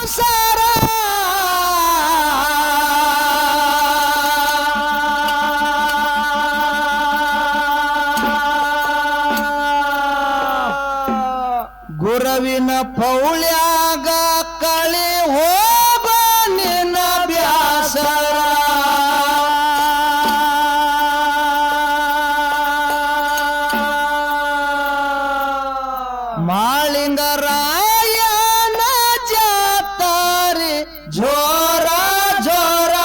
ಸಾರ ಗುರವಿನ ಪೌಳ್ಯಾಗ ಕಳಿ ಹೋಗ ನಿನ್ನ ಬ್ಯಾಸರ ಮಾಳಿಂಗರಾಯನ ಜಾತರಿ ಜೋರ ಜೋರ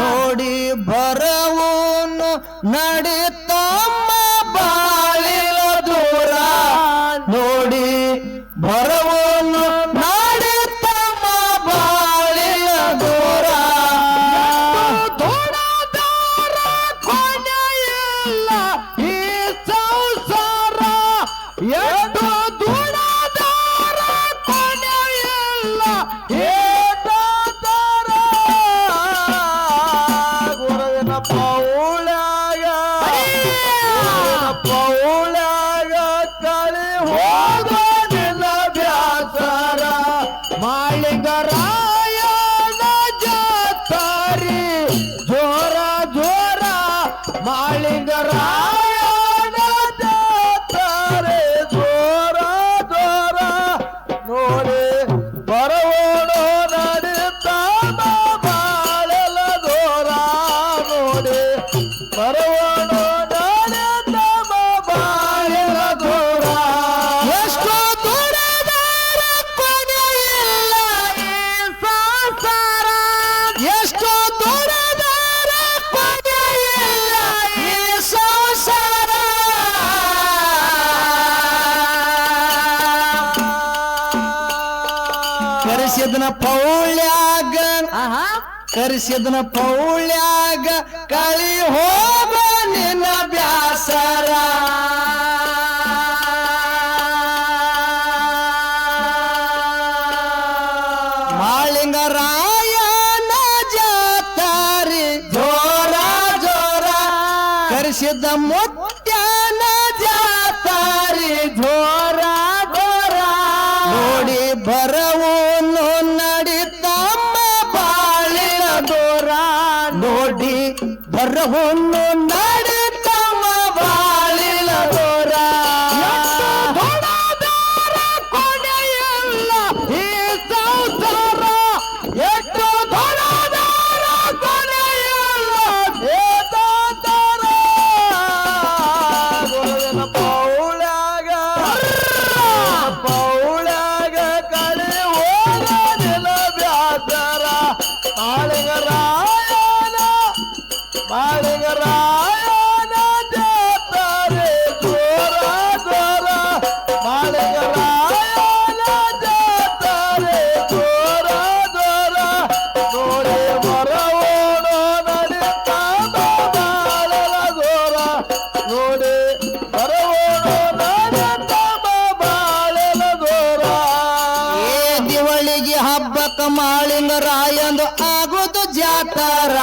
ನೋಡಿ ಬರವನು ನಡಿತಮ್ಮ ಬಾಳಿಲ ದೂರ ನೋಡಿ ಬರವನು ನಡಿತಮ್ಮ ಬಾಳಿಲ ದೂರ ದೂರದಾರ ಕೊನೆಯಿಲ್ಲ ಈ ಸಂಸಾರ ಎಷ್ಟು ದೂರದಾರ ಕೊನೆಯಿಲ್ಲ ಏನಾದರ ಗುರುವಿನ ಪೌಳ್ಯಾಗ ಕಳಿ ಹೋಗ ನಿನ್ನ ಬ್ಯಾಸರ ಮಾಳಿಂಗರಾಯನ ಜಾತರಿ ಜೋರ ಜೋರ ಮಾಳಿಂಗರಾಯನ ಜಾತರಿ ಜೋರ ಜೋರ ನೋಡಿ ಬರವೋಣೋ ನಡಿತಾನ ಬಾಳೆಲ ದೂರ ನೋಡಿ ಬರವೋಣೋ ನಡಿತಾನ ಬಾಳೆಲ ದೂರ ಎಷ್ಟು ದೂರದಾರ ಕೊನೆಯಿಲ್ಲ ಈ ಸಂಸಾರ ಎಷ್ಟು ದೂರದಾರ ಕೊನೆಯಿಲ್ಲ ಈ ಸಂಸಾರ ಕರೆಸಿದನ ಪೌಳ್ಯಾಗ ಕರೆಸಿದನ ಪೌಳ್ಯಾಗ ಕಳಿ ಹೋಗ ನಿನ್ನ ಬ್ಯಾಸರ ಮಾಳಿಂಗರಾಯನ ಜಾತರಿ ಜೋರ ಜೋರ ಕರೆಸಿದ ಮುತ್ಯನ ಜಾತರಿ ಜೋರ ಜೋರ ನೋಡಿ ಬರವನು ನಡಿತಮ್ಮ ಬಾಳಿನ ದೂರ ನೋಡಿ ಬರವನು ನಡಿತಮ್ಮ ಬಾಳಿನ ದೂರ ದೂರದಾರ ಕೊನೆಯಿಲ್ಲ ಈ ಸಂಸಾರ ಎಷ್ಟು ದೂರದಾರ ಕೊನೆಯಿಲ್ಲ ಏನಾದರ ಗುರುವಿನ ಪೌಳ್ಯಾಗ ಕಳಿ ಹೋಗ ನಿನ್ನ ಬ್ಯಾಸರ ಮಾಳಿಂಗರಾಯನ ಜಾತರಿ ಜೋರ ಜೋರ ಮಾಳಿಂಗರಾಯನ ಜಾತರಿ ಜೋರ ಜೋರ ನೋಡಿ ಬರವೋಣೋ ನಡಿತಾನ ಬಾಳೆಲ ದೂರ ನೋಡಿ ಬರವೋಣೋ ನಡಿತಾನ ಬಾಳೆಲ ದೂರ ಏ ದಿವಳಿಗೆ ಹಬ್ಬಕ್ಕ ಮಾಳಿಂಗರಾಯಂದು ಆಗೋದು ಜಾತರ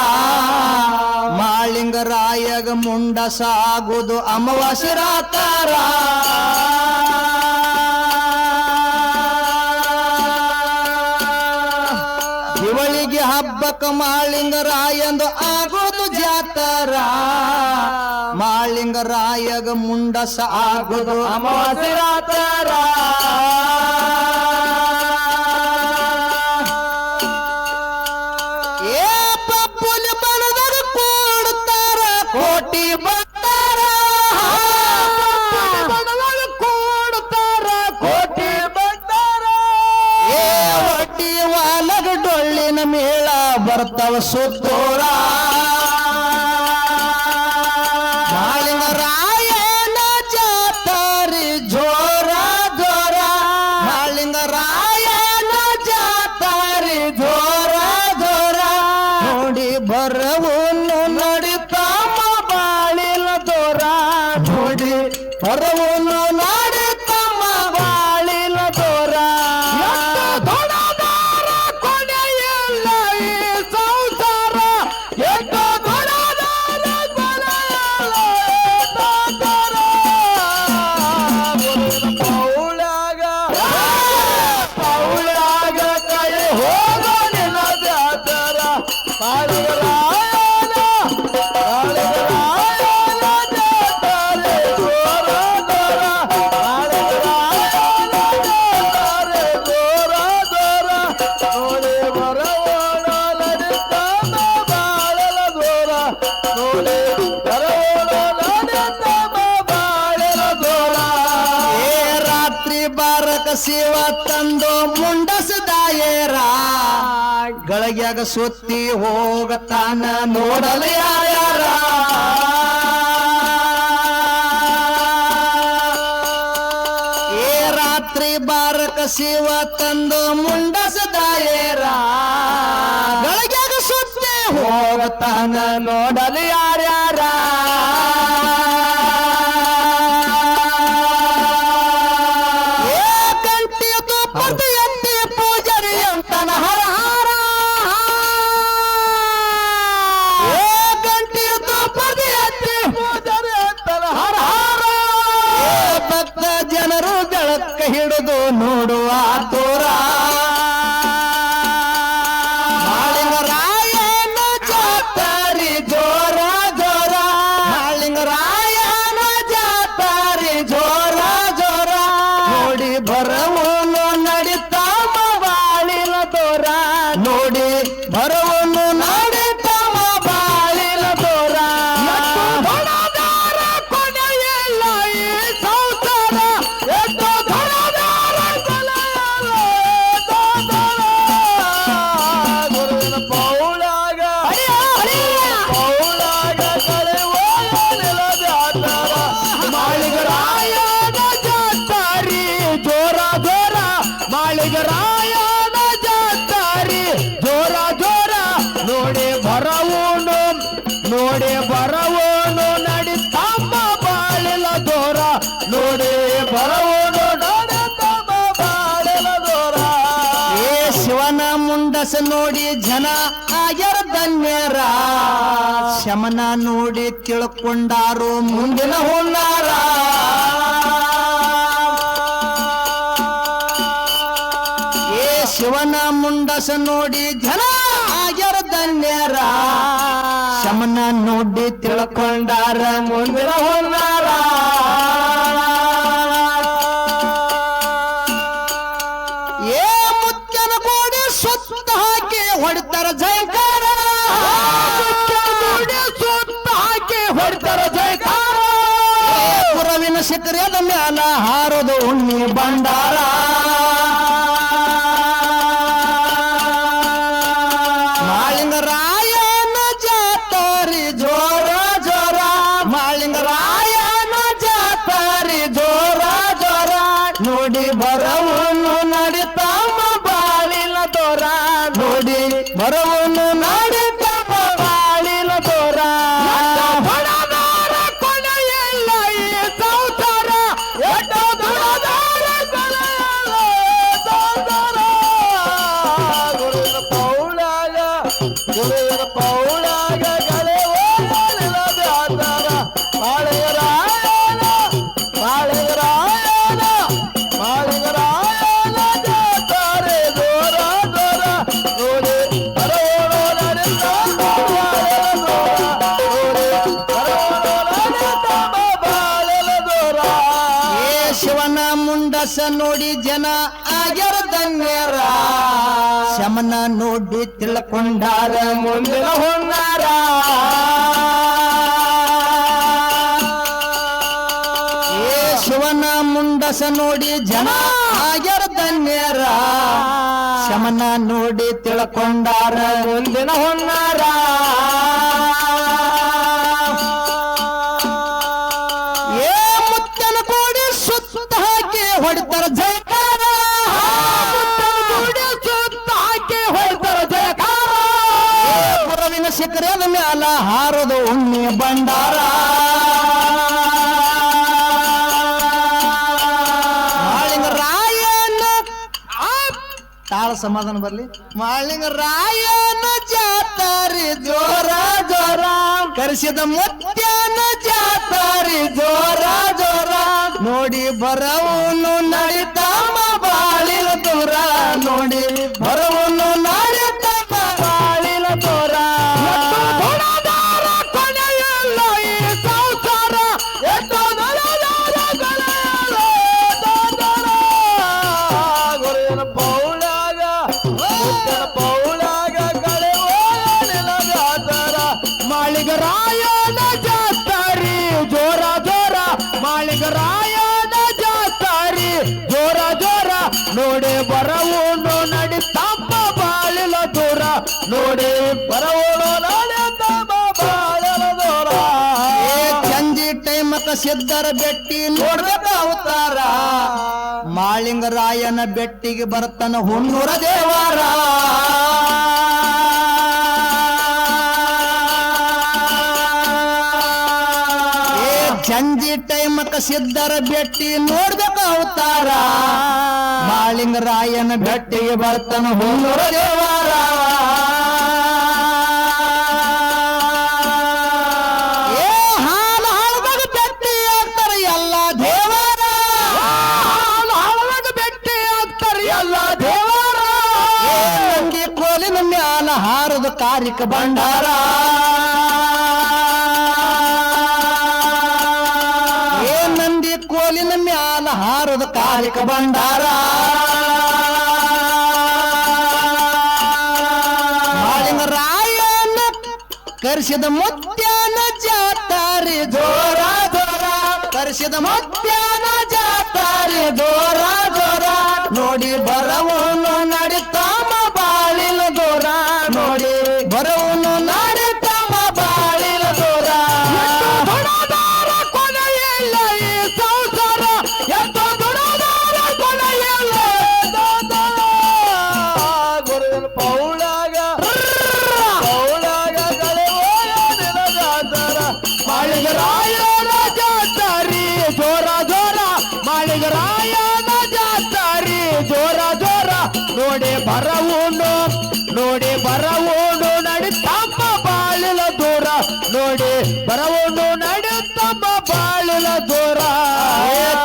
ಮಾಳಿಂಗರಾಯಗ ಮುಂಡಸ ಆಗೋದು ಅಮಾವಾಸ್ಯೆ ರಾತರ ದಿವಳಿಗೆ ಹಬ್ಬಕ್ಕ ಮಾಳಿಂಗರಾಯಂದು ಆಗೋದು ಜಾತರ ಮಾಳಿಂಗರಾಯಗ ಮುಂಡಸ ಆಗೋದು ಅಮಾವಾಸ್ಯೆ ರಾತರ ಏ ಪಪ್ಪುಲಿ ಬಣದಾಗ ಕೂಡ್ತಾರ ಕೋಟಿ ಬರ್ತಾರ ಬಣದಾಗ ಕೂಡ್ತಾರ ಕೋಟಿ ಬರ್ತಾರ ಏ ಹೊಟ್ಟಿ ವಾಲಗ ಡೊಳ್ಳಿನ ಮೇಳ ಬರ್ತಾವ ಸುತ್ತೋರ ಮಾಳಿಂಗರಾಯನ ಜಾತರಿ ಜೋರ ಜೋರ ಮಾಳಿಂಗರಾಯನ ಜಾತರಿ ಜೋರ ಜೋರ ನೋಡಿ ಬರವನು ನಡಿತಮ್ಮ ಬಾಳಿಲ ದೂರ ನೋಡಿ ಬರವನು ನಡಿತಮ್ಮ ಬಾಳಿಲ ದೂರ ದೊಡ್ಡದಾರ ಕೊನೆಯಿಲ್ಲ ಈ ಸಂಸಾರ ಎಷ್ಟು ಶಿವ ತಂದು ಮುಂಡಸದಾಯರ ಗಳಗ್ಯಾಗ ಸುತ್ತಿ ಹೋಗತಾನ ನೋಡಲು ಯಾರ್ಯಾರ ಏ ರಾತ್ರಿ ಬಾರಕ ಶಿವ ತಂದು ಮುಂಡಸದಾಯರ ಗಳಗ್ಯಾಗ ಸುತ್ತಿ ಹೋಗತಾನ ನೋಡಲು ಯಾರ್ಯಾರ ಹಿಡಿದು ನೋಡುವ ತೋರ ಮಾಳಿಂಗರಾಯನ ಜಾತಾರಿ ಜೋರ ಜೋರ ಮಾಳಿಂಗರಾಯನ ಜಾತಾರಿ ಜೋರ ಜೋರ ನೋಡಿ ಬರವನು ನಡಿತಾಮ ಬಾಳಿನ ತೋರ ನೋಡಿ ಬರವನು ನಡಿತಾಮ ಬಾಳಿನ ತೋರ ಕೊನೆಯಲ್ಲ ಈ ಸಂಸಾರ ಮಾಳಿಗರಾಯನ ಜಾತಾರಿ ಜೋರ ಜೋರ ನೋಡಿ ಬರವನು ನಡಿತಮ್ಮ ಬಾಳಿಲ ದೋರ ನೋಡಿ ಬರವನು ನಡಿತಮ್ಮ ಬಾಳಿಲ ದೋರ ಏ ಶಿವನ ಮುಂಡಸ ನೋಡಿ ಜನ ಆಗ್ಯಾರ ಧನ್ಯರ ಶಮನ ನೋಡಿ ತಿಳ್ಕೊಂಡಾರು ಮುಂದಿನ ಹುನ್ನಾರ ಶಿವನ ಮುಂಡಸ ನೋಡಿ ಜನ ಆಗ್ಯಾರ ಧನ್ಯರ ಶಮನ ನೋಡಿ ತಿಳ್ಕೊಂಡಾರ ಮುಂದಿನ ಹೊನ್ನಾರ ಏ ಮುತ್ಯನ ಕೋಡಿ ಸುತ್ತ ಹಾಕಿ ಹೊಡಿತಾರ ಜಯಕಾರ ಸುತ್ತ ಹಾಕಿ ಹೊಡಿತಾರ ಜಯಕಾರ ಪುರವಿನ ಶಿಖರದ ಮ್ಯಾಲ ಹಾರೋದು ಉಣ್ಣಿ ಬಂಡಾರ ಮಾಳಿಂಗರಾಯನ ಜಾತಾರಿ ಜೋರ ಜೋರ ಮಾಳಿಂಗರಾಯನ ಜಾತಾರಿ ಜೋರ ಜೋರ ನೋಡಿ ಬರವನು ನಡಿತಮ್ಮ ಬಾಳಿನ ತೋರ ನೋಡಿ ಬರವನು ನಡಿತಮ್ಮ ಬಾಳಿನ ತೋರ ಕೊನೆಯಲ್ಲ ಈ ಸಂಸಾರ ಗುರುವಿನ ಪೌಳಾಗ ಗಳೆ ಓಡಲಿಲ್ಲ ಜಾತಾರ ಮಾಳಿಗರಾಯನ ಜಾತಾರೆ ದೂರ ದೂರ ನೋಡಿ ಬರವನು ನಡಿತಮ್ಮ ಬಾಳೆಲ ದೂರ ಏ ಶಿವನ ಮುಂಡಸ ನೋಡಿ ಜನ ಆಗ್ಯಾರ ಧನ್ಯರ ಶಮನ ನೋಡಿ ತಿಳ್ಕೊಂಡಾರ ಮುಂದಿನ ಹೊನ್ನಾರ ಏ ಶಿವನ ಮುಂಡಸ ನೋಡಿ ಜನ ಆಗ್ಯಾರ ಧನ್ಯರ ಶಮನ ನೋಡಿ ತಿಳ್ಕೊಂಡಾರ ಮುಂದಿನ ಹೊನ್ನಾರ ಏ ಮುತ್ತನ ಕೋಡಿ ಸುತ್ತ ಹಾಕಿ ಹೊಡಿತಾರ ಜಯಕಾರ ಪುರವಿನ ಶಿಖರದ ಮ್ಯಾಲ ಹಾರೋದು ಉಣ್ಣಿ ಬಂಡಾರ ಮಾಳಿಂಗರಾಯನ ತಾಳ ಸಮಾಧಾನ ಬರ್ಲಿ ಮಾಳಿಂಗರಾಯನ ಜಾತಾರಿ ಜೋರ ಜೋರ ಕರೆಸಿದ ಮುತ್ಯನ ಜಾತಾರಿ ಜೋರ ಜೋರ ನೋಡಿ ಬರವನು ನಡಿತಮ್ಮ ಬಾಳಿಲ ದೂರ ನೋಡಿ ಬರವನು ನಡಿತಮ್ಮ ಬಾಳಿಲ ದೂರ ಕೊನೆಯಲ್ಲ ಈ ಸಂಸಾರ ಗುರುವಿನ ಪೌಳಾಗ ಗಳೆ ಓಡಲಿಲ್ಲ ಜಾತಾರ ಮಾಳಿಗರಾಯನ ಜಾತಾರಿ ಜೋರ ಜೋರ ಮಾಳಿಗರಾಯನ ಜಾತಾರಿ ಜೋರ ಜೋರ ಸಿದ್ಧರ ಬೆಟ್ಟಿ ನೋಡ್ಬೇಕ ಅವತಾರ ಮಾಳಿಂಗರಾಯನ ಬೆಟ್ಟಿಗೆ ಬರ್ತಾನ ಹುಣ್ಣೂರ ದೇವಾರ ಸಂಜೆ ಟೈಮಕ್ಕ ಸಿದ್ಧರ ಬೆಟ್ಟಿ ನೋಡ್ಬೇಕ ಅವತಾರ ಮಾಳಿಂಗರಾಯನ ಬೆಟ್ಟಿಗೆ ಬರ್ತಾನ ಹುಣ್ಣೂರ ದೇವಾರ ಹಾರದ ಕಾರಿಕ ಭಂಡಾರ ಏ ನಂದಿ ಕೋಲಿನ ಮ್ಯಾಲ ಹಾರದ ಕಾರಿಕ ಭಂಡಾರ ಮಾಳಿಂಗರಾಯನ ಕರ್ಸಿದ ಮುತ್ಯಾನ ಜಾತಾರಿ ಜೋರ ಜೋರ ಕರ್ಸಿದ ಮುತ್ಯಾನ ಜಾತಾರಿ ಜೋರ ಜೋರ ನೋಡಿ ಬರವನು ನಡಿತಾಮ ಬಾಳಿನ ದೂರ ನೋಡಿ ಬರವನು ನಡಿತಾಮ ಬಾಳಿನ ದೂರ ಕೊನೆಯಿಲ್ಲ ಈ ಸಂಸಾರ ಎಷ್ಟೋ ದುಡದಾರ ಕೊನೆಯಿಲ್ಲ ಗುರುವಿನ ಪೌಳಾಗ ಮಾಳಿಗರಾಯನ ಜಾತಾರಿ ಜೋರ ಜೋರ ಮಾಳಿಗರಾಯನ ಜಾತಾರಿ ಜೋರ ಜೋರ ನೋಡಿ ಬರವೂನು ನಡಿತಮ್ಮ ಬಾಳಿಲ ದೂರ ನೋಡಿ ಬರವೂನು ನಡಿತಮ್ಮ ಬಾಳಿಲ ದೂರ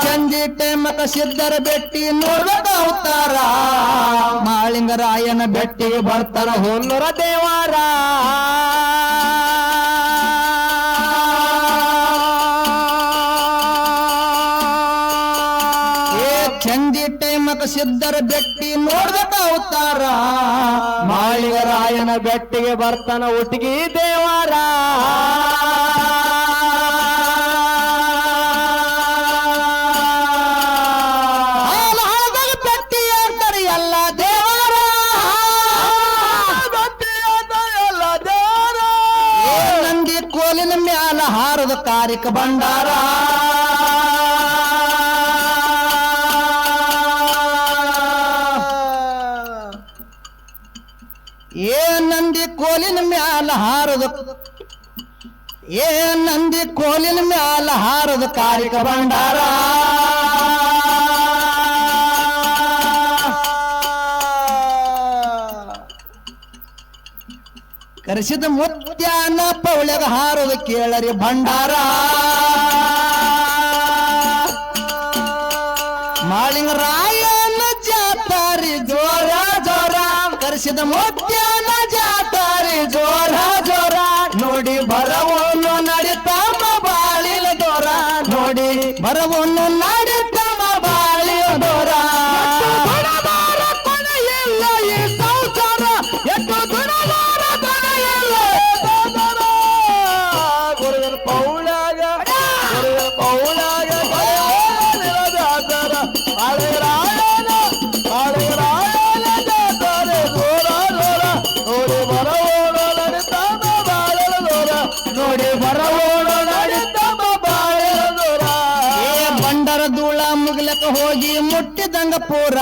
ಸಂಜೆ ಟೈಮಕ ಸಿದ್ಧರ ಬೆಟ್ಟಿ ನೋಡ್ಬೇಕ ಅವತಾರ ಮಾಳಿಂಗರಾಯನ ಬೆಟ್ಟಿಗೆ ಬರ್ತಾರ ಹುಣ್ಣೂರ ದೇವಾರ ಸಂಜೆ ಟೈಮಕ ಸಿದ್ಧರ ಬೆಟ್ಟಿ ನೋಡ್ಬೇಕ ಅವತಾರ ಮಾಳಿಗರಾಯನ ಬೆಟ್ಟಿಗೆ ಬರ್ತಾನ ಒಟ್ಟಿಗೆ ದೇವಾರ ಬೆಟ್ಟಿ ಅಂತಾರೆ ಎಲ್ಲ ದೇವರ ಎಲ್ಲ ದೇವರ ನಂದಿ ಕೋಲಿನ ಮ್ಯಾಲ ಹಾರದ ಕಾರಿಕ ಭಂಡಾರ ಏ ನಂದಿ ಕೋಲಿನ ಮ್ಯಾಲ ಹಾರದ ನಂದಿ ಕೋಲಿನ ಮ್ಯಾಲ ಹಾರದ ಕಾರಿಕ ಭಂಡಾರ ಕರೆಸಿದ ಮುತ್ಯಾನ ಪೌಳೆಗ ಹಾರದ ಕೇಳರಿ ಭಂಡಾರ ಮಾಳಿಂಗರಾಯನ ಜಾತಾರಿ ಜೋರ ಜೋರ ಕರೆಸಿದ ಮುತ್ಯಾನ ಜಾತಾರಿ ಜೋರ ಜೋರ ನೋಡಿ ಬರವನು ನಡಿತಮ್ಮ ಬಾಳಿಲ ದೂರ ನೋಡಿ ಬರವನು ನಡಿತಮ್ಮ ಬಾಳಿಲ ದೂರ ಕೊನೆಯಿಲ್ಲ ಈ ಸಂಸಾರ ಎಷ್ಟು ದುಡದಾರ ಕೊನೆಯಿಲ್ಲ ಗುರುವಿನ ಪೌಳಾಗ ನೋಡಿ ಬರವೋಣ ನಡಿತಮ್ಮ ಬಾಳಿಲ ದೂರ ಬಂಡರ ಧೂಳ ಮುಗಿಲಕ ಹೋಗಿ ಮುಟ್ಟಿದಂಗ ಪೂರ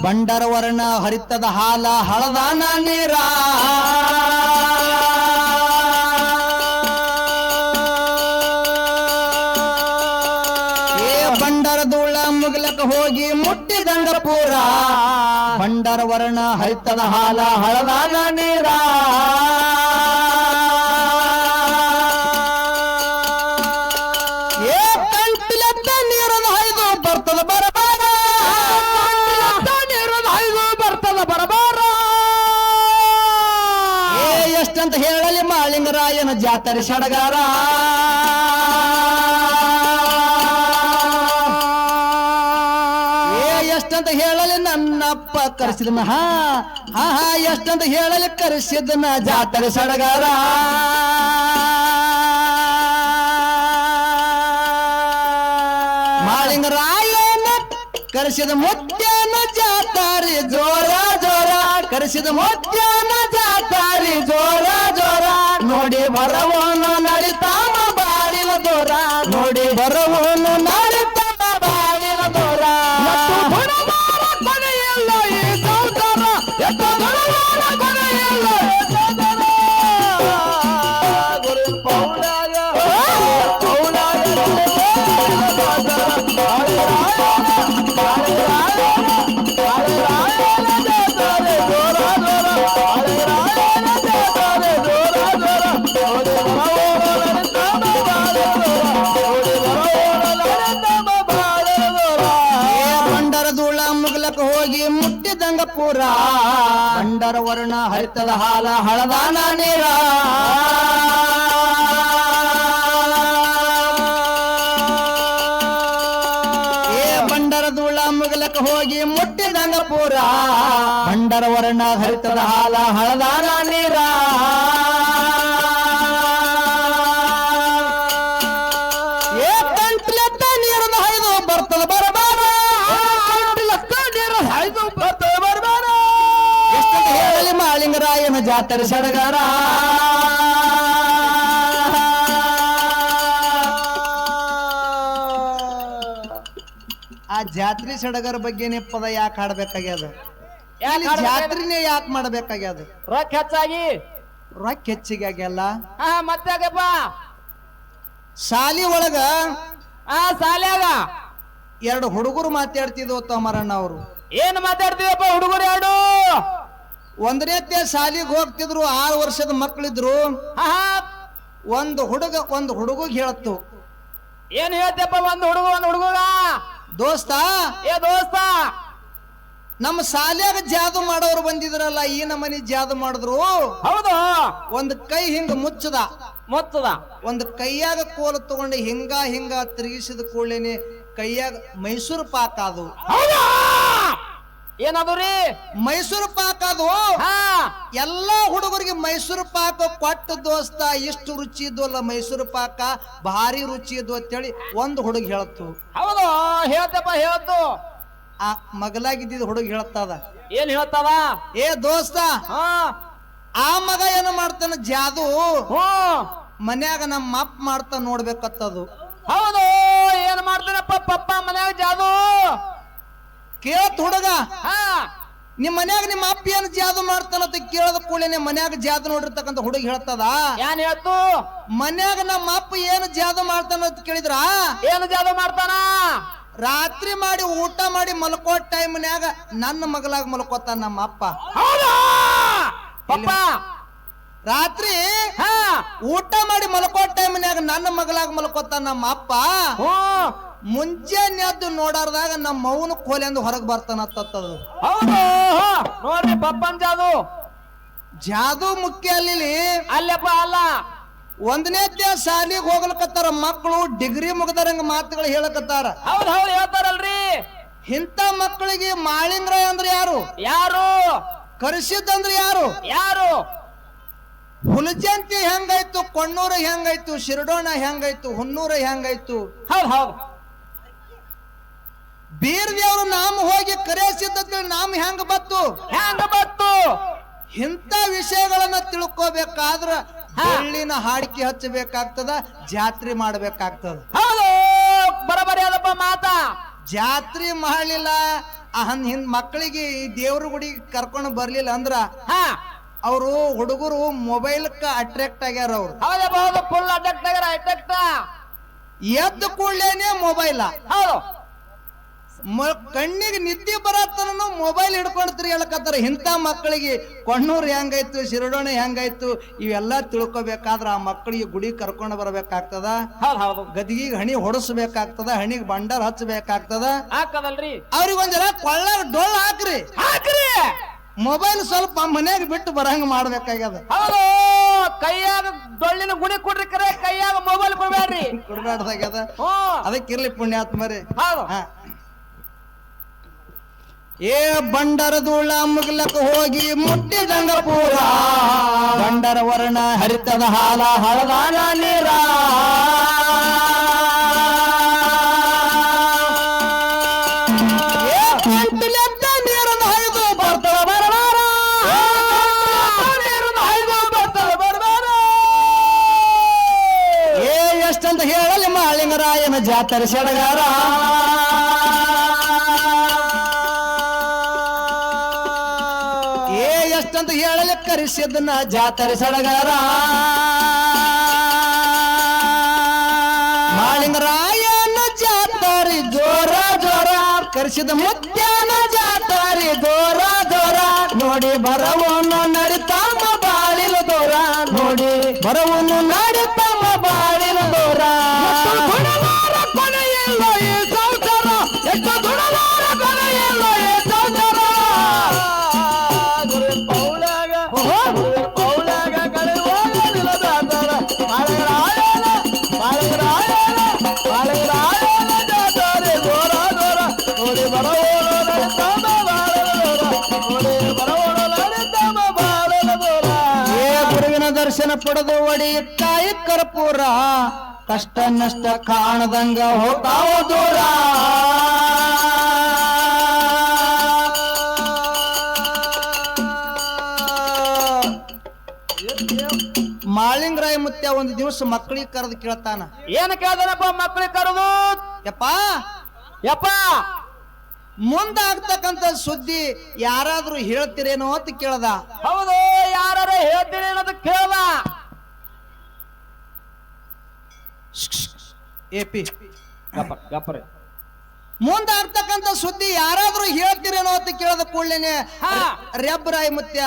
ಬಂಡರ ವರ್ಣ ಹರಿತದ ಹಾಲ ಹಳದಾನ ನೀರ ಬಂಡರ ಧೂಳ ಮುಗಿಲಕ ಹೋಗಿ ಮುಟ್ಟಿದಂಗ ಪೂರ ಬಂಡರ ವರ್ಣ ಹರಿತದ ಹಾಲ ಹಳದಾನ ನೀರ ಎಷ್ಟಂತ ಹೇಳಲಿ ಮಾಳಿಂಗರಾಯನ ಜಾತರೆ ಸಡಗಾರ ಎಷ್ಟಂತ ಹೇಳಲಿ ನನ್ನಪ್ಪ ಕರೆಸಿದನ ಹಾ ಎಷ್ಟಂತ ಹೇಳಲಿ ಕರೆಸಿದನ ಜಾತರೆ ಸಡಗಾರ ಮಾಳಿಂಗರಾಯನ ಕರೆಸಿದ ಮುತ್ಯಾನ ಜಾತಾರಿ ಜೋರ ಜೋರ ಕರೆಸಿದ ಮುತ್ಯಾನ ಜಾತಾರಿ ಜೋರ ಜೋರ ನೋಡಿ ಬರವನು ನಡಿತಾಮ ಬಾಳಿಲ ದೂರ ದೂರ ನೋಡಿ ಬರುವನು ನಾಳೆ ತಮ್ಮ ಬಾಳಿನ ದೂರ ಕೊನೆಯಲ್ಲ ಈ ಸಂಸಾರ ಎಷ್ಟು ದೊಡ್ಡವಾದ ಕೊನೆಯಲ್ಲ ಈ ಸಂಸಾರ ಗುರು ಪೌಳಾಯ ಬಂಡರದೂಳ ಮುಗಲಕ ಹೋಗಿ ಮುಟ್ಟಿದಂಗ ಪೂರ ಬಂಡರ ವರ್ಣ ಹರಿತದ ಹಾಲ ಹಳದಾನ ನೀರ ಬಂಡರದೂಳ ಮುಗಲಕ ಹೋಗಿ ಮುಟ್ಟಿದಂಗ ಪೂರ ಬಂಡರ ವರ್ಣ ಹರಿತದ ಹಾಲ ಹಳದಾನ ನೀರ ಕಂಟ್ಲೆತ್ತ ನೀರನ್ನು ಹೈದು ಬರ್ತದ ಬರಬಾರ ನೀರು ಹಾಯ್ದು ಬರ್ತದೆ ಬರ್ಬಾರ ಎಷ್ಟು ಹೇಳಲಿ ಮಾಳಿಂಗರಾಯನ ಜಾತ್ರೆ ಸಡಗರ ಆ ಜಾತ್ರೆ ಸಡಗರ ಬಗ್ಗೆನೇ ಪದ ಯಾಕೆ ಹಾಡ್ಬೇಕಾಗ್ಯದ ಅಲ್ಲಿ ಜಾತ್ರೆನೇ ಯಾಕೆ ಮಾಡ್ಬೇಕಾಗ್ಯದ ರೊಕ್ಕ ಹೆಚ್ಚಾಗಿ ರೊಕ್ಕ ಹೆಚ್ಚಿಗೆ ಆಗ್ಯಲ್ಲ ಮತ್ತೆ ಆಗಪ್ಪ ಶಾಲಿ ಒಳಗ ಸಾಲ್ಯಾಗ ಎರಡು ಹುಡುಗರು ಮಾತಾಡ್ತಿದ್ವು ತಮ್ಮರಣ್ಣ ಅವರು ಏನ್ ಮಾತಾಡ್ತೀವಪ್ಪ ಹುಡುಗರು ಎರಡು ಒಂದನೇತೆ ಶಾಲಿಗೆ ಹೋಗ್ತಿದ್ರು 6 ವರ್ಷದ ಮಕ್ಕಳಿದ್ರು ಒಂದು ಹುಡುಗ ಹೇಳತ್ತು ಏನ್ ಹೇಳ್ತಪ್ಪ ಒಂದು ಹುಡುಗ ದೋಸ್ತ ಏ ದೋಸ್ತ ನಮ್ಮ ಶಾಲ್ಯಾಗ ಜಾದು ಮಾಡೋರು ಬಂದಿದ್ರಲ್ಲ ಈ ನಮನಿ ಜಾದು ಮಾಡಿದ್ರು ಹೌದು ಒಂದು ಕೈ ಹಿಂಗ ಮುಚ್ಚದ ಮೊತ್ತದ ಒಂದು ಕೈಯಾಗ ಕೋಲು ತಗೊಂಡು ಹಿಂಗ ತಿರುಗಿಸಿದ ಕೂಡಲೇನೆ ಕೈಯಾಗ ಮೈಸೂರು ಪಾಕ ಅದು ಏನದು ರೀ ಮೈಸೂರು ಪಾಕ ಅದು ಎಲ್ಲಾ ಹುಡುಗರಿಗೆ ಮೈಸೂರು ಪಾಕ ಕೊಟ್ಟ ದೋಸ್ತ ಇಷ್ಟು ರುಚಿ ಇದ್ದು ಅಲ್ಲ ಮೈಸೂರು ಪಾಕ ಭಾರಿ ರುಚಿ ಇದ್ದು ಅಂತೇಳಿ ಒಂದು ಹುಡುಗ ಹೇಳತ್ತು ಹೌದು ಹೇಳ್ತಪ್ಪ ಹೇಳ್ತು ಆ ಮಗಲಾಗಿದ್ದ ಹುಡುಗ ಹೇಳತ್ತದ ಏನ್ ಹೇಳ್ತಾವ ಏ ದೋಸ್ತ ಆ ಮಗ ಏನು ಮಾಡ್ತಾನ ಜಾದು ಮನ್ಯಾಗ ನಮ್ಮ ಅಪ್ಪ ಮಾಡ್ತಾ ನೋಡ್ಬೇಕತ್ತದು ಹೌದು ಏನ್ ಮಾಡ್ತಾನಪ್ಪ ಪಪ್ಪ ಮನ್ಯಾಗ ಜಾದು ಕೇಳತ್ ಹುಡುಗ ನಿಮ್ ಮನ್ಯಾಗ ನಿಮ್ಮ ಅಪ್ಪ ಏನು ಜಾದು ಮಾಡ್ತಾನಂತ ಕೇಳದ ಕೂಡಲೇ ಮನ್ಯಾಗ ಜಾದು ನೋಡಿರ್ತಕ್ಕಂಥ ಹುಡುಗ ಹೇಳ್ತದ ಏನ್ ಹೇಳ್ತು ಮನ್ಯಾಗ ನಮ್ಮ ಅಪ್ಪ ಏನು ಜಾದು ಮಾಡ್ತಾನಂತ ಕೇಳಿದ್ರ ಏನು ಜಾದು ಮಾಡ್ತಾನ ರಾತ್ರಿ ಮಾಡಿ ಊಟ ಮಾಡಿ ಮಲ್ಕೋ ಟೈಮ್ನ್ಯಾಗ ನನ್ನ ಮಗಲಾಗ ಮಲ್ಕೋತಾನ ನಮ್ಮ ಅಪ್ಪ ಪಪ್ಪ ರಾತ್ರಿ ಊಟ ಮಾಡಿ ಮಲ್ಕೋ ಟೈಮ್ನ್ಯಾಗ ನನ್ನ ಮಗಲಾಗ ಮಲ್ಕೋತಾನ ನಮ್ಮ ಅಪ್ಪ ಮುಂಜಾನೆ ಎದ್ದು ನೋಡಾರ್ದಾಗ ನಮ್ಮ ಮೌನ ಕೋಲೆಂದು ಹೊರಗೆ ಬರ್ತಾನತ್ತದು ಹೌದು ನೋಡ್ರಿ ಪಪ್ಪನ್ ಜಾದು ಜಾದು ಮುಖ್ಯ ಅಲ್ಲಪ್ಪ ಅಲ್ಲ ಒಂದನೇ ಶಾಲಿಗೆ ಹೋಗ್ಲಕತ್ತಾರ ಮಕ್ಕಳು ಡಿಗ್ರಿ ಮುಗದಾರಂಗ ಮಾತುಗಳು ಹೇಳಕತ್ತಾರ ಹೌದ್ ಹೌದು ಹೇಳ್ತಾರಲ್ರಿ ಇಂಥ ಮಕ್ಕಳಿಗೆ ಮಾಳಿಂಗರಾಯ ಅಂದ್ರೆ ಯಾರು ಯಾರು ಕರೆಸಿದ್ದಂದ್ರೆ ಯಾರು ಯಾರು ಹುಲಜಂತಿ ಹೆಂಗಾಯ್ತು ಕೊಣ್ಣೂರ ಹೆಂಗಾಯ್ತು ಶಿರಡೋಣ ಹೆಂಗಾಯ್ತು ಹುನ್ನೂರ ಹೆಂಗಾಯ್ತು ಹೌದ್ ಹೌದು ಬೀರ್ದೇವ್ರು ನಾಮ ಹೋಗಿ ಕರೆಸಿದ್ದ ನಾಮ ಹೆಂಗ ಬತ್ತು ಇಂಥ ವಿಷಯಗಳನ್ನ ತಿಳ್ಕೋಬೇಕಾದ್ರ ಬೆಳ್ಳಿನ ಹಾಡಿಕೆ ಹಚ್ಚಬೇಕಾಗ್ತದ ಜಾತ್ರೆ ಮಾಡ್ಬೇಕಾಗ್ತದ ಹೌದು ಬರಬರಿ ಅದಪ್ಪ ಮಾತಾ ಜಾತ್ರೆ ಮಾಡಲಿಲ್ಲ ಹಿಂದ್ ಮಕ್ಕಳಿಗೆ ಈ ದೇವ್ರ ಗುಡಿಗೆ ಕರ್ಕೊಂಡು ಬರ್ಲಿಲ್ಲ ಅಂದ್ರ ಅವರು ಹುಡುಗರು ಮೊಬೈಲ್ ಅಟ್ರಾಕ್ಟ್ ಆಗ್ಯಾರ ಅವ್ರು ಹೌದು ಫುಲ್ ಅಟ್ರಾಕ್ಟ್ ಆಗ್ಯಾರ ಅಟ್ರಾಕ್ಟ್ ಎದ್ದು ಕೂಡ್ಲೇನೆ ಮೊಬೈಲ್ ಹೌದು ಕಣ್ಣಿಗೆ ನಿದ್ದೆ ಬರತ್ತನೂ ಮೊಬೈಲ್ ಹಿಡ್ಕೊಂಡು ತಿರುಗಾಡಕತ್ತಾರ ಇಂಥ ಮಕ್ಕಳಿಗೆ ಕೊಣ್ಣೂರು ಹೆಂಗಾಯ್ತು ಶಿರಡೋಣೆ ಹೆಂಗಾಯ್ತು ಇವೆಲ್ಲ ತಿಳ್ಕೊಬೇಕಾದ್ರ ಆ ಮಕ್ಕಳಿಗೆ ಗುಡಿ ಕರ್ಕೊಂಡು ಬರ್ಬೇಕಾಗ್ತದ ಗದಿಗೆ ಹಣಿ ಹೊಡಸ್ಬೇಕಾಗ್ತದ ಹಣಿಗೆ ಬಂಡಾರ ಹಚ್ಚಬೇಕಾಗ್ತದ ಹಾಕದಲ್ರಿ ಅವ್ರಿಗೆ ಒಂದ್ಸಲ ಕೊಳ್ಳಾಗ ಡೊಳ್ಳು ಹಾಕ್ರಿ ಮೊಬೈಲ್ ಸ್ವಲ್ಪ ಮನ್ಯಾಗ ಬಿಟ್ಟು ಬರಂಗ ಮಾಡ್ಬೇಕಾಗ್ಯದ ಹೌದು ಕೈಯಾಗ ಡೊಳ್ಳಿನ ಗುಡಿ ಕೊಡ್ರಿ ಕರೆ ಕೈಯಾಗ ಮೊಬೈಲ್ ಕೊಡ್ಬೇಡ್ರಿ ಕೊಡ್ಬೇಡ್ದಾಗ್ಯದ ಅದಕ್ಕಿರ್ಲಿ ಪುಣ್ಯಾತ್ಮರಿ ಏ ಬಂಡರದೂಳ ಮುಗ್ಲಕ್ ಹೋಗಿ ಮುಟ್ಟಿದಂಗ ಪೂರ ಬಂಡರ ವರ್ಣ ಹರಿತದ ಹಾಲ ಹಳದಾನ ನೀರ ನೀರನ್ನು ಹರಿದು ಬರ್ತದ ಬರಬಾರ ನೀರನ್ನು ಹರಿದು ಬರ್ತದ ಬರಬಾರ ಏ ಎಷ್ಟಂತ ಹೇಳಲಿ ಜಾತ್ರೆ ಸಡಗರ ಏ ಎಷ್ಟಂತ ಹೇಳಲಿ ಕರೆಸಿದ್ದನ್ನ ಜಾತ್ರೆ ಸಡಗರ ಮಾಳಿಂಗರಾಯನ ಜಾತ್ರೆ ಜೋರ ಜೋರ ಕರೆಸಿದ ಮುತ್ಯಾನ ಜಾತ್ರೆ ಜೋರ ಜೋರ ನೋಡಿ ಬರವನು ನಡಿತಮ್ಮ ಬಾಳಿಲು ದೂರ ನೋಡಿ ಬರವನು ನಡಿತಮ್ಮ ಬಾಳಿಲು ದೂರ ಕೊನೆಯಿಲ್ಲ ಈ ಸಂಸಾರ ಎಷ್ಟು ದುಡಲಾರ ಕೊನೆಯಿಲ್ಲ ಈ ಸಂಸಾರ ಪೌಲಾಗ ಕಳೆಯುವಾಗ ನಿಲದಾತಾರ ಬಾಳಗರಾಯನ ಬಾಳಗರಾಯನ ಬಾಳಗರಾಯನ ಜಾತ್ರೆ ಜೋರ ಜೋರ ನೋಡಿ ಬರವೋಣ ನಡಿತಮ್ಮ ಬಾಳಲು ದೂರ ನೋಡಿ ಬರವೋಣ ನಡಿತಮ್ಮ ಬಾಳಲು ದೂರ ಏ ಗುರುವಿನ ದರ್ಶನ ಪಡೆದು ಒಡಿ ಕಾಯಿ ಕರ್ಪೂರ ಕಷ್ಟ ನಷ್ಟ ಕಾಣದಂಗ ಹೋಗ್ತಾವ ದೂರ ಮಾಳಿಂಗರಾಯ ಮುತ್ಯ ಒಂದು ದಿವಸ ಮಕ್ಕಳಿಗೆ ಕರೆದು ಕೇಳ್ತಾನ ಏನ್ ಕೇಳ್ದಾನಪ್ಪ ಮಕ್ಕಳಿಗೆ ಕರೆದು ಯಪ್ಪ ಯಪ್ಪ ಮುಂದಾಗ್ತಕ್ಕಂತ ಸುದ್ದಿ ಯಾರಾದ್ರೂ ಹೇಳ್ತಿರೇನೋ ಅಂತ ಕೇಳ್ದ ಹೌದು ಯಾರು ಹೇಳ್ತೀರಿ ಅನ್ನೋದು ಕೇಳ್ದ ಎಪಿ ಗಪ್ಪರೆ ಮುಂದಾಗ್ತಕ್ಕಂತ ಸುದ್ದಿ ಯಾರಾದ್ರೂ ಹೇಳ್ತಿರೇನೋ ಅಂತ ಕೇಳದ ಕೂಡಲೇನೆ ಹಾ. ರೆಬ್ಬರಾಯ ಮುತ್ಯ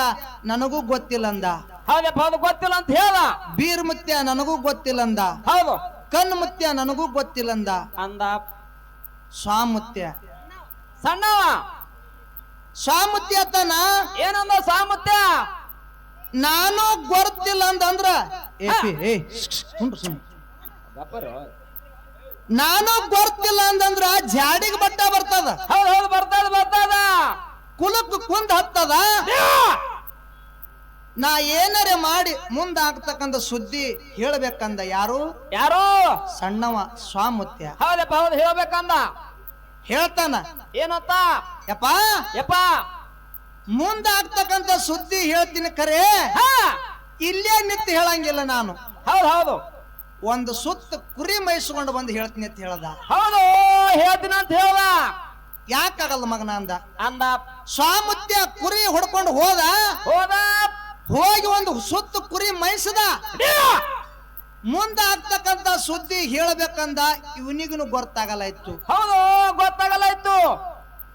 ನನಗೂ ಗೊತ್ತಿಲ್ಲ ಅಂದ ಹೌದಪ್ಪ ಅದು ಗೊತ್ತಿಲ್ಲ ಅಂತ ಹೇಳ್ದ ಬೀರ್ ಮುತ್ಯ ನನಗೂ ಗೊತ್ತಿಲ್ಲ ಅಂದ ಹೌದು ಕಣ್ ಮುತ್ಯ ನನಗೂ ಗೊತ್ತಿಲ್ಲ ಅಂದ ಅಂದ ಸ್ವಾಮುತ್ಯ ಸಣ್ಣವ ಸ್ವಾಮುತ್ಯ ಅತ್ತನ ಏನಂದ ಸಾಮರ್ಥ್ಯ ನಾನು ಗೊತ್ತಿಲ್ಲ ಅಂದ್ರ ಏಪಿ ಏ ನಾನು ಗೊತ್ತಿಲ್ಲ ಅಂದ್ರ ಜಾಡಿಗೆ ಬಟ್ಟ ಬರ್ತದ ಹೌದು ಹೌದು ಬರ್ತದ ಬರ್ತದ ಕುಲಕ್ ಕುಂದ್ ಹತ್ತದ ನಾ ಏನಾರೆ ಮಾಡಿ ಮುಂದಾಗ್ತಕ್ಕಂತ ಸುದ್ದಿ ಹೇಳ್ಬೇಕಂದ ಯಾರು ಯಾರು ಸಣ್ಣವ ಸ್ವಾಮುತ್ಯ ಹೌದಪ್ಪ ಹೌದು ಹೇಳ್ಬೇಕಂದ ಹೇಳ್ತಾನ ಏನಂತ ಯಪ್ಪ ಯಪ್ಪ ಮುಂದಾಗ್ತಕ್ಕಂತ ಸುದ್ದಿ ಹೇಳ್ತೀನಿ ಖರೆ ಹಾ ಇಲ್ಲೇ ನಿಂತು ಹೇಳಂಗಿಲ್ಲ ನಾನು ಹೌದು ಹೌದು ಒಂದು ಸುತ್ತ ಕುರಿ ಮೈಸ್ಕೊಂಡು ಬಂದು ಹೇಳ್ತೀನಿ ಅಂತ ಹೇಳ್ದ ಹೌದು ಹೇಳ್ತೀನಿ ಅಂತ ಹೇಳ್ದ ಯಾಕಾಗಲ್ಲ ಮಗನ ಅಂದ ಅಂದ ಸ್ವಾಮುತ್ಯ ಕುರಿ ಹೊಡ್ಕೊಂಡು ಹೋದ ಹೋದ ಹೋಗಿ ಒಂದು ಸುತ್ತ ಕುರಿ ಮೈಸದ ಮುಂದಾಗ್ತಕ್ಕಂತ ಸುದ್ದಿ ಹೇಳ್ಬೇಕಂದ ಇವನಿಗೂ ಗೊತ್ತಾಗಲ್ಲ ಇತ್ತು ಹೌದು ಗೊತ್ತಾಗಲ್ಲ ಇತ್ತು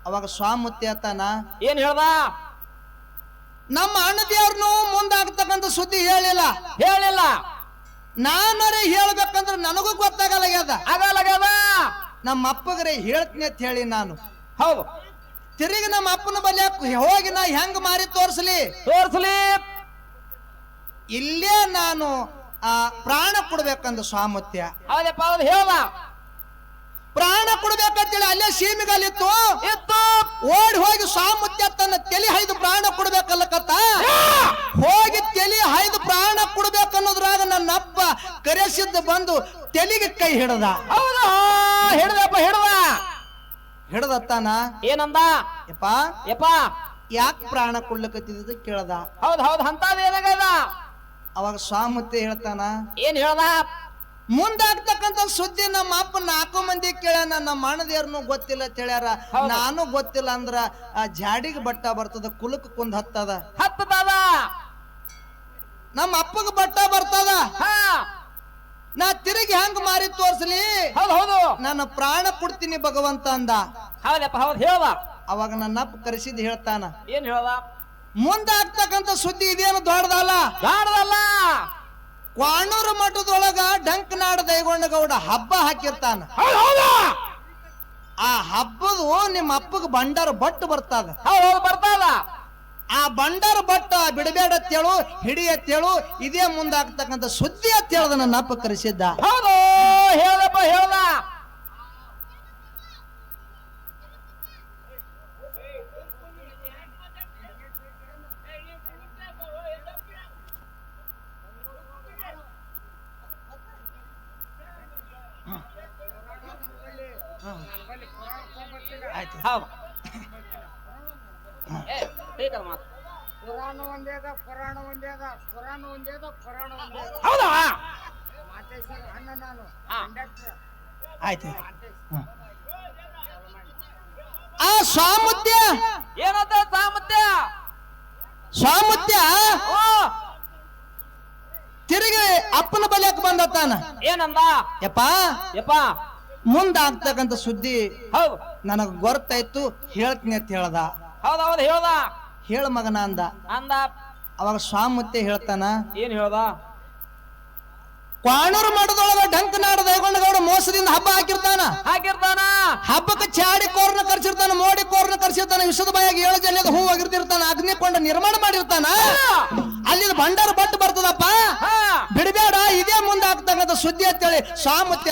ಅವಾಗ ಸ್ವಾಮುತ್ಯ ತಾನ ಏನ್ ಹೇಳ್ದ ನಮ್ಮ ಅಣ್ಣ ದೇವ್ರನು ಮುಂದಾಗ್ತಕ್ಕಂತ ಸುದ್ದಿ ಹೇಳಿಲ್ಲ ಹೇಳಿಲ್ಲ ನಾನರೇ ಹೇಳ್ಬೇಕಂದ್ರೆ ನನಗೂ ಗೊತ್ತಾಗಲ್ಲಾಗ್ಯದ ಆಗಲ್ಲ ನಮ್ಮ ಅಪ್ಪಗರೆ ಹೇಳ್ತೀನಿ ಅಂತ ಹೇಳಿ ನಾನು ಹೌದು ತಿರುಗಿ ನಮ್ಮ ಅಪ್ಪನ ಬಲ್ಯ ಹೋಗಿ ನಾ ಹೆಂಗ್ ಮಾರಿ ತೋರ್ಸಲಿ ತೋರ್ಸಲಿ ಇಲ್ಲೇ ನಾನು ಆ ಪ್ರಾಣ ಕೊಡ್ಬೇಕಂದ ಸ್ವಾಮುತ್ಯ ಹೌದಪ್ಪ ಹೌದು ಹೇಳ್ದ ಪ್ರಾಣ ಕೊಡ್ಬೇಕಂತೇಳಿ ಅಲ್ಲೇ ಸೀಮಿಗಲ್ಲಿತ್ತು ಇತ್ತು ಓಡಿ ಹೋಗಿ ಸ್ವಾಮುತ್ಯ ತನ್ನ ತಲೆ ಹೈದು ಪ್ರಾಣ ಕೊಡ್ಬೇಕಲ್ಲಕತ್ತ ಹೋಗಿ ತಲೆ ಹೈದು ಪ್ರಾಣ ಕೊಡ್ಬೇಕನ್ನೋದ್ರಾಗ ನನ್ನ ಅಪ್ಪ ಕರೆಸಿದ್ದು ಬಂದು ತೆಲಿಗೆ ಕೈ ಹಿಡದ ಹೌದು ಹಿಡ್ದಪ್ಪ ಹಿಡದತ್ತಾನ ಏನಂದ ಯಪ್ಪ ಯಪ್ಪ ಯಾಕೆ ಪ್ರಾಣ ಕೊಡ್ಲಕತ್ತಿದ ಕೇಳದ ಹೌದು ಹೌದು ಅಂತದ ಏನಾಗದ ಅವಾಗ ಸ್ವಾಮುತ್ಯ ಹೇಳ್ತಾನ ಏನ್ ಹೇಳ್ದ ಮುಂದಾಗ್ತಕ್ಕಂತ ಸುದ್ದಿ ನಮ್ಮ ಅಪ್ಪ 4 ಮಂದಿ ಕೇಳ್ಯಾನ ನಮ್ಮ ಅಣ್ಣದೇವ್ರನು ಗೊತ್ತಿಲ್ಲ ಅಂತ ಹೇಳ್ಯಾರ ನಾನು ಗೊತ್ತಿಲ್ಲ ಅಂದ್ರ ಆ ಜಾಡಿಗೆ ಬಟ್ಟ ಬರ್ತದ ಕುಲಕ್ ಕುಂದ್ ಹತ್ತದ ಹತ್ತದ ನಮ್ಮ ಅಪ್ಪಗ ಬಟ್ಟ ಬರ್ತದ ಹಾ ನಾ ತಿರುಗಿ ಹೆಂಗ್ ಮಾರಿ ತೋರ್ಸಲಿ ಹೌದು ಹೌದು ನನ್ನ ಪ್ರಾಣ ಕೊಡ್ತೀನಿ ಭಗವಂತ ಅಂದ ಹೌದಪ್ಪ ಹೌದು ಹೇಳ್ದ ಅವಾಗ ನನ್ನ ಅಪ್ಪ ಕರೆಸಿದ್ ಹೇಳ್ತಾನ ಏನ್ ಹೇಳ್ದ ಮುಂದಾಗ್ತಕ್ಕಂತ ಸುದ್ದಿ ಇದೇನು ದೊಡ್ಡದಲ್ಲ ಗಾಡದಲ್ಲ ಕ್ವಾಣೂರು ಮಠದೊಳಗ ಡಂಕನಾಡ ದೈಗೊಂಡ ಗೌಡ ಹಬ್ಬ ಹಾಕಿರ್ತಾನ ಹೌದು ಹೌದು ಆ ಹಬ್ಬದು ನಿಮ್ಮ ಅಪ್ಪಗ ಬಂಡಾರ ಬಟ್ಟು ಬರ್ತದ ಹೌದು ಹೌದು ಬರ್ತದ ಆ ಬಂಡಾರ ಬಟ್ಟ ಬಿಡಬೇಡ ಅಂತೇಳು ಹಿಡಿ ಅಂತೇಳು ಇದೇ ಮುಂದಾಗ್ತಕ್ಕಂಥ ಸುದ್ದಿ ಅಂತ ಹೇಳ್ದ ನನ್ನ ಅಪ್ಪ ಕರೆಸಿದ್ದ ಹೌದು ಹೇಳ್ದಪ್ಪ ಹೇಳ್ದ ಆಯ್ತು ಹೌದು ठीक है मात ಪುರಾಣ ಒಂದೇ ಅದ ಪುರಾಣ ಒಂದೇ ಅದ ಪುರಾಣ ಒಂದೇ ಅದ ಪುರಾಣ ಒಂದೇ ಅದ ಹೌದಾ ಮಾತೇಶ್ವರ ಅಣ್ಣ ನಾನು ಹಾ. ಕಂಡಕ್ಟರ್ ಆಯ್ತು ಹ. ಆ ಸ್ವಾಮುತ್ಯ ಏನಂತ ಸಾಮರ್ಥ್ಯ ಸ್ವಾಮುತ್ಯ ಓ ತಿರುಗಿ ಅಪ್ಪನ ಬಲಿಯಕ್ಕೆ ಬಂದತ್ತಾನ. ಏನಂದ ಯಪ್ಪ ಯಪ್ಪ ಮುಂದಾಗ್ತಕ್ಕಂತ ಸುದ್ದಿ ಹೌದು ನನಗ್ ಗೊತ್ತಾಯ್ತು ಹೇಳ್ತೀನಿ ಅಂತ ಹೇಳ್ದ. ಹೌದೌದು ಹೇಳ್ದ ಹೇಳ ಮಗನ ಅಂದ. ಅಂದ ಅವಾಗ ಸ್ವಾಮುತ್ಯ ಹೇಳ್ತಾನ, ಏನ್ ಹೇಳ್ದ ಕ್ವಾಣೂರು ಮಠದೊಳಗ ಡಂಕನಾಡ ದೈಗೊಂಡಗೌಡ ಮೋಸದಿಂದ ಹಬ್ಬ ಹಾಕಿರ್ತಾನ. ಹಾಕಿರ್ತಾನ ಹಬ್ಬಕ್ಕೆ ಚಾಡಿ ಕೋರ್ನ ಕರ್ಸಿರ್ತಾನ, ಮೋಡಿ ಕೋರ್ನ ಕರ್ಸಿರ್ತಾನ, ವಿಷದ ಬಾಯಾಗಿ 7 ಜಲ್ಯದ ಹೂ ಆಗಿರ್ತಿರ್ತಾನ, ಅಗ್ನಿಕೊಂಡ ನಿರ್ಮಾಣ ಮಾಡಿರ್ತಾನ. ಅಲ್ಲಿ ಭಂಡಾರ ಬಟ್ಟು ಬರ್ತದಪ್ಪ, ಹಾ ಬಿಡಬೇಡ, ಇದೇ ಮುಂದೆ ಆಗ್ತಕ್ಕಂಥ ಸುದ್ದಿ ಅಂತೇಳಿ ಸ್ವಾಮುತ್ಯ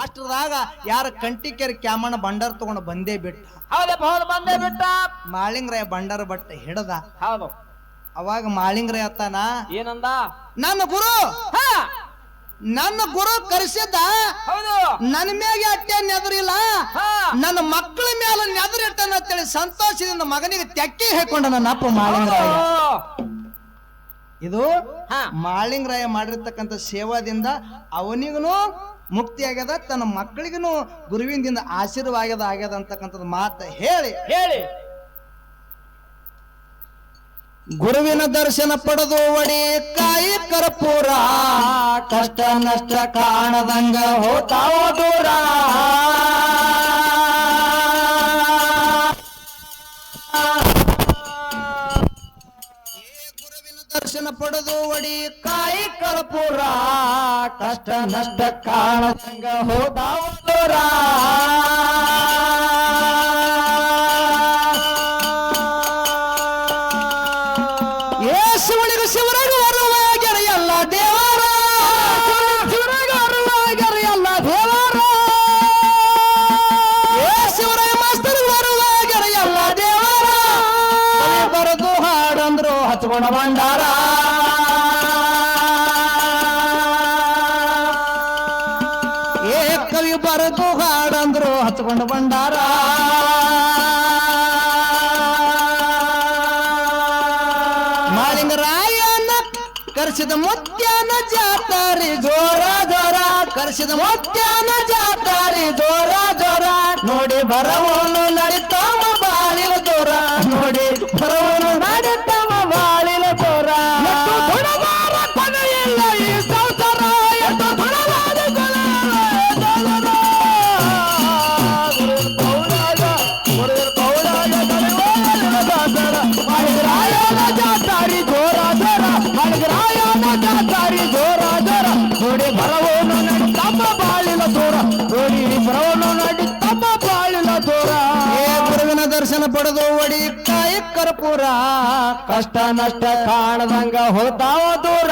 ಅಷ್ಟರದಾಗ ಯಾರ ಕಂಟಿಕೆರೆ ಕ್ಯಾಮಣ್ಣ ಭಂಡಾರ ತಗೊಂಡು ಬಂದೇ ಬಿಟ್ಟ. ಹೌದಪ್ಪ ಹೌದು ಬಂದೇ ಬಿಟ್ಟ ಮಾಳಿಂಗರಾಯ ಭಂಡಾರ ಬಟ್ಟ ಹಿಡದ. ಹೌದು ಅವಾಗ ಮಾಳಿಂಗರಾಯ ಅತ್ತಾನ, ಏನಂದ ನನ್ನ ಗುರು ಹಾ ನನ್ನ ಗುರು ಕರೆಸಿದ್ದ ಹೌದು ನನ್ನ ಮ್ಯಾಗೆ ಅಟ್ಟೆ ನೆದರಿಲ್ಲ, ಹಾ ನನ್ನ ಮಕ್ಕಳ ಮೇಲೆ ನೆದರಿಟ್ಟನ ಅಂತೇಳಿ ಸಂತೋಷದಿಂದ ಮಗನಿಗೆ ತೆಕ್ಕಿ ಹೇಳ್ಕೊಂಡ ನನ್ನ ಅಪ್ಪ ಮಾಳಿಂಗರಾಯ. ಇದು ಹಾ ಮಾಳಿಂಗರಾಯ ಮಾಡಿರ್ತಕ್ಕಂಥ ಸೇವಾದಿಂದ ಅವನಿಗೂ ಮುಕ್ತಿ ಆಗ್ಯದ, ತನ್ನ ಮಕ್ಕಳಿಗೂ ಗುರುವಿನಿಂದ ಆಶೀರ್ವಾದ ಆಗ್ಯದ ಅಂತಕ್ಕಂಥದ್ದು ಮಾತು ಹೇಳಿ ಹೇಳಿ ಗುರುವಿನ ದರ್ಶನ ಪಡೆದು ಒಡಿ ಕಾಯಿ ಕರ್ಪೂರ, ಕಷ್ಟ ನಷ್ಟ ಕಾಣದಂಗ ಹೋತಾವ ದೂರ. ಗುರುವಿನ ದರ್ಶನ ಪಡೆದು ಒಡಿ ಕಾಯಿ ಕರ್ಪೂರ, ಕಷ್ಟ ನಷ್ಟ ಕಾಣದಂಗ ಹೋತಾವ ದೂರ. ಶಿವನಿಗೆ ಶಿವರಾಗ ಬರುವಾಗರ ಎಲ್ಲ ದೇವರ, ಶಿವರಾಗ ಬರುವಾಗರ ಎಲ್ಲ ದೇವರ, ಶಿವರಾಯ ಮಾಸ್ತರ್ ಬರುವಾಗರ ಎಲ್ಲ ದೇವರ. ಬರೆದು ಹಾಡಂದ್ರು ಹಚ್ಕೊಂಡ ಭಂಡಾರ, ಕವಿ ಬರೆದು ಹಾಡಂದ್ರು ಹಚ್ಕೊಂಡ ಭಂಡಾರ. ಮಾಳಿಂಗರಾಯನ ಕರ್ಸಿದ ಮುತ್ಯಾನ ಜಾತಾರಿ ಜೋರ ಜೋರ, ಕರ್ಸಿದ ಮುತ್ಯಾನ ಜಾತಾರಿ ಜೋರ ಜೋರ. ನೋಡಿ ಬರವನು ನಡಿತವ ಬಾಳಿಲ ದೂರ, ನೋಡಿ ಬರವನು ನಡಿತವ ಬಾಳಿಲ ದೂರ. ಕೊನೆಯಿಲ್ಲ ಈ ಸಂಸಾರ, ಎಷ್ಟು ದುಡಲಾದ ಮಾಳಿಂಗರಾಯನ ಜಾತಾರಿ ಜೋರ ಜೋರ, ಮಾಳಿಂಗರಾಯನ ಜಾತಾರಿ ಜೋರ ಜೋರ. ನೋಡಿ ಬರವನು ನಡಿ ತಮ್ಮ ಬಾಳಿಲ ದೂರ, ನೋಡಿ ಬರವನು ನಡಿ ತಮ್ಮ ಬಾಳಿಲ ದೂರ. ಗುರುವಿನ ದರ್ಶನ ಪಡೆದು ಒಡಿ ಕಾಯಿ ಕರ್ಪೂರ, ಕಷ್ಟ ನಷ್ಟ ಕಾಣದಂಗ ಹೋತಾವ ದೂರ.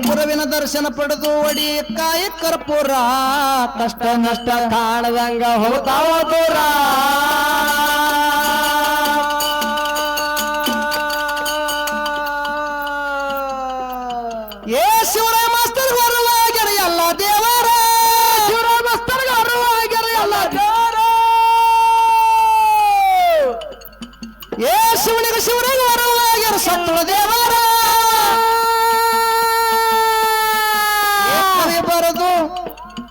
ಗುರುವಿನ ದರ್ಶನ ಪಡೆದು ಒಡಿ ಕಾಯಿ ಕರ್ಪೂರ, ಕಷ್ಟ ನಷ್ಟ ಕಾಣದಂಗ ಹೋತಾವ ದೂರ. ಶಿವರಾಯ ಮಾಸ್ತರ್ ಬರುವಾಗರ ಎಲ್ಲ ದೇವರ, ಶಿವರಾಯ ಮಾಸ್ತರ್ ಬರುವಾಗರ ಎಲ್ಲ ದೇವರ. ಶಿವನಿಗೆ ಶಿವರಾಯ ಬರುವಾಗರ ಸತ್ವ ದೇವರ.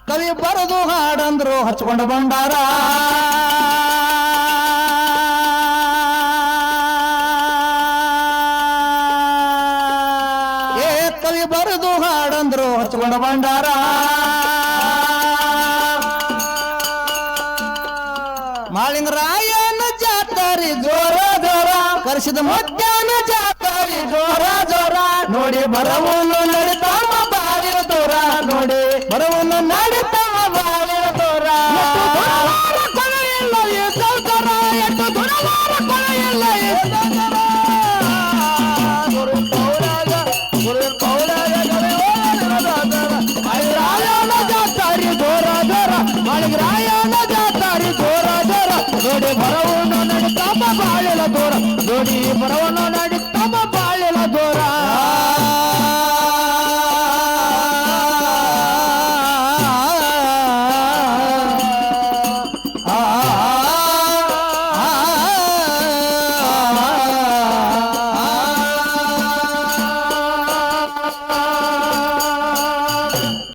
ಕವಿ ಬರದು ಹಾಡಂದ್ರು ಹಚ್ಕೊಂಡ ಭಂಡಾರ. ಕವಿ ಬರದು ಹಾಡಂದ್ರು ಹಚ್ಕೊಂಡ ಭಂಡಾರ. ಮಾಳಿಂಗರಾಯನ ಜಾತಾರಿ ಜೋರ ಜೋರ, ಕರೆಸಿದ ಮಧ್ಯಾಹ್ನ ಜಾತಾರಿ ಜೋರ ಜೋರ. ನೋಡಿ ಬರವನು ನಡಿತವ ಬಾಳಿನ ದೂರ, ನೋಡಿ ಬರವನು ನಡಿತವ ಬಾಳಿನ ದೂರ. ಕೊನೆಯಿಲ್ಲ ಈ ಸಂಸಾರ, ಎಷ್ಟು ದುಡಲಾರ ಕೊನೆಯಿಲ್ಲ ಈ ಸಂಸಾರ. ಗುರು ಕೌಲಾಗ ಮಾಳಿಂಗರಾಯನ ಜಾತಾರಿ ಜೋರ ಜೋರ, ಮಾಳಿಂಗರಾಯನ ಜಾತಾರಿ ಜೋರ ಜೋರ. ನೋಡಿ ಬರವನು ನಡಿ ತಮ್ಮ ಬಾಳಿಲ ದೂರ, ನೋಡಿ ಬರವನು